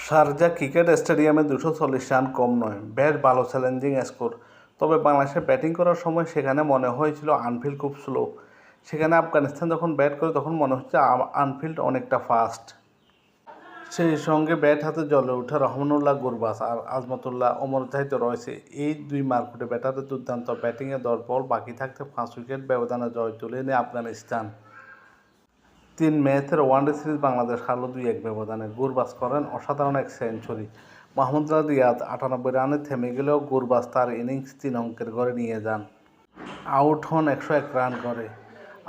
Sharjah cricket স্টেডিয়ামে ২৪০ run কম নয়, বেশ ভালো চ্যালেঞ্জিং স্কোর। তবে বাংলাদেশের ব্যাটিং করার সময় সেখানে মনে হয়েছিল আনফিল্ড খুব স্লো। সেখানে আফগানিস্তান যখন ব্যাট করে তখন মনে হচ্ছে আনফিল্ড অনেকটা ফাস্ট। সেই সঙ্গে ব্যাট হাতে জ্বলে ওঠে রহমানুল্লাহ গুরবাজ আর আজমতুল্লাহ ওমর জাহিদ রয়েছে। এই দুই মারকুটে ব্যাটারের দুর্দান্ত ব্যাটিংয়ে ১০ বল বাকি থাকতে ৫ উইকেট ব্যবধানে জয় তুলে নেয় আফগানিস্তান। ৩ ম্যাচের ওয়ানডে সিরিজ বাংলাদেশ হারল ২-১ ব্যবধানে। গুরবাজ করেন অসাধারণ এক সেঞ্চুরি। মাহমুদুল্লাহ রিয়াদ ৯৮ রানে থেমে গেলেও গুরবাজ তার ইনিংস ৩ অঙ্কের ঘরে নিয়ে যান। আউট হন ১০১ রান করে।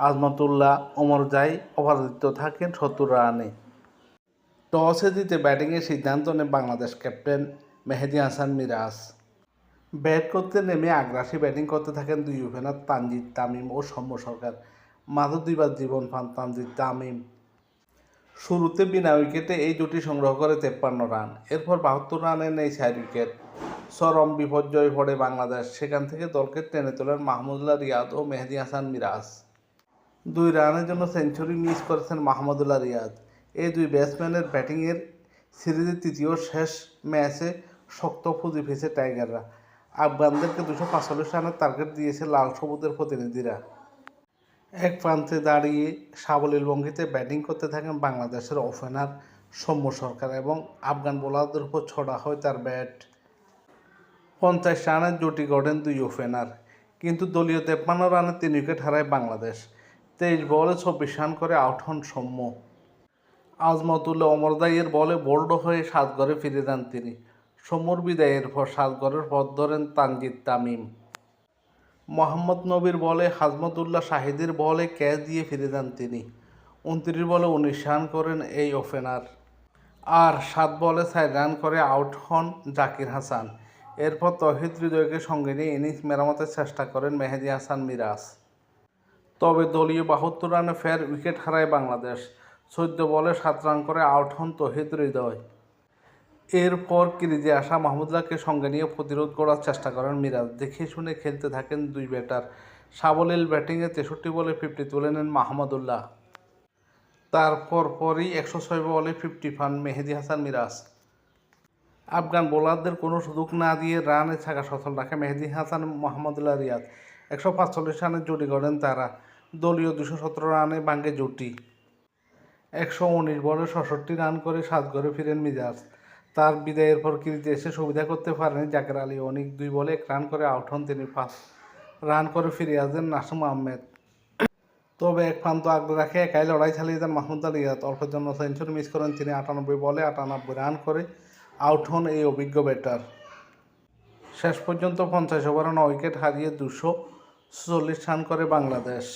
আজমতুল্লাহ ওমর জাহিদ অপরাজিত থাকেন ৭০ রানে। টসে জিতে ব্যাটিংয়ের সিদ্ধান্ত নেন বাংলাদেশ ক্যাপ্টেন মেহেদী হাসান মিরাজ। ব্যাট করতে নেমে আগ্রাসী ব্যাটিং করতে থাকেন দুই ওপেনার তানজিদ তামিম ও সৌম্য সরকার। মাত্র দুইবার জীবন পান তানজিদ তামিম। শুরুতে বিনা উইকেটে এই জুটি সংগ্রহ করে ৫৩ রান। এরপর ৭২ রানে নেয় ৪ উইকেট। চরম বিপর্যয়ে পড়ে বাংলাদেশ। সেখান থেকে দলকে টেনে তোলেন মাহমুদুল্লাহ রিয়াদ ও মেহেদী হাসান মিরাজ। ২ রানের জন্য সেঞ্চুরি মিস করেছেন মাহমুদুল্লাহ রিয়াদ। এই দুই ব্যাটসম্যানের ব্যাটিংয়ের সিরিজের তৃতীয় শেষ ম্যাচে শক্ত পুঁজি পেয়েছে টাইগাররা। আফগানদেরকে ২৪৫ রানের টার্গেট দিয়েছে লাল সবুজের প্রতিনিধিরা। এক প্রান্তে দাঁড়িয়ে সাবলীল ভঙ্গিতে ব্যাটিং করতে থাকেন বাংলাদেশের ওপেনার সৌম্য সরকার এবং আফগান বোলারদের উপর ছড়া হয় তার ব্যাট। ৫০ রানের জুটি গড়েন দুই ওপেনার, কিন্তু দলীয় ৫৩ রানে ৩ উইকেট হারায় বাংলাদেশ। ২৩ বলে ২৪ রান করে আউট হন সৌম্য। আজমতুল্লাহ ওমর জাহিদের বলে বোল্ড হয়ে সাজঘরে ফিরে যান তিনি। সৌম্যর বিদায়ের পর সাজঘরের পথ ধরেন তানজিদ তামিম। মোহাম্মদ নবীর বলে হাজমতুল্লাহ শাহিদের বলে ক্যাচ দিয়ে ফিরে যান তিনি। ২৯ বলে ১৯ রান করেন এই ওপেনার। আর ৭ বলে ৪ রান করে আউট হন জাকির হাসান। এরপর তৌহিদ হৃদয়কে সঙ্গে নিয়ে ইনিংস মেরামতের চেষ্টা করেন মেহেদী হাসান মিরাজ। তবে দলীয় ৭২ রানে ফের উইকেট হারায় বাংলাদেশ। ১৪ বলে ৭ রান করে আউট হন তৌহিদ হৃদয়। এরপর ক্রিজে আসা মাহমুদুল্লাহকে সঙ্গে নিয়ে প্রতিরোধ গড়ার চেষ্টা করেন মিরাজ। দেখে শুনে খেলতে থাকেন দুই ব্যাটার। সাবলীল ব্যাটিংয়ে ৬৩ বলে ৫০ তুলে নেন মাহমুদুল্লাহ। তারপর পরই ১০৬ বলে ৫০ পান মেহেদী হাসান মিরাজ। আফগান বোলারদের কোনো সুযোগ না দিয়ে রানে ছাকা সচল রাখে মেহেদী হাসান মাহমুদুল্লাহ রিয়াদ। ১৪৫ রানের জুটি গড়েন তারা। দলীয় ২১৭ রানে ভাঙে জুটি। ১১৯ বলে ৬৭ রান করে সাজঘরে ফিরেন মিরাজ। তার বিদায়ের পর ক্রিজে এসে সুবিধা করতে পারেনি জাকের আলী অনিক। ২ বলে ১ রান করে আউট হন তিনি। ৫ রান করে ফিরে আসেন নাসুম আহমেদ। তবে এক প্রান্ত আগলে রাখে একাই লড়াই চালিয়ে যান মাহমুদুল্লাহ রিয়াদ। অল্পের জন্য সেঞ্চুরি মিস করেন তিনি। ৯৮ বলে ৯৮ রান করে আউট হন এই অভিজ্ঞ ব্যাটার। শেষ পর্যন্ত ৫০ ওভারে ৯ উইকেট হারিয়ে ২৪৪ রান করে বাংলাদেশ।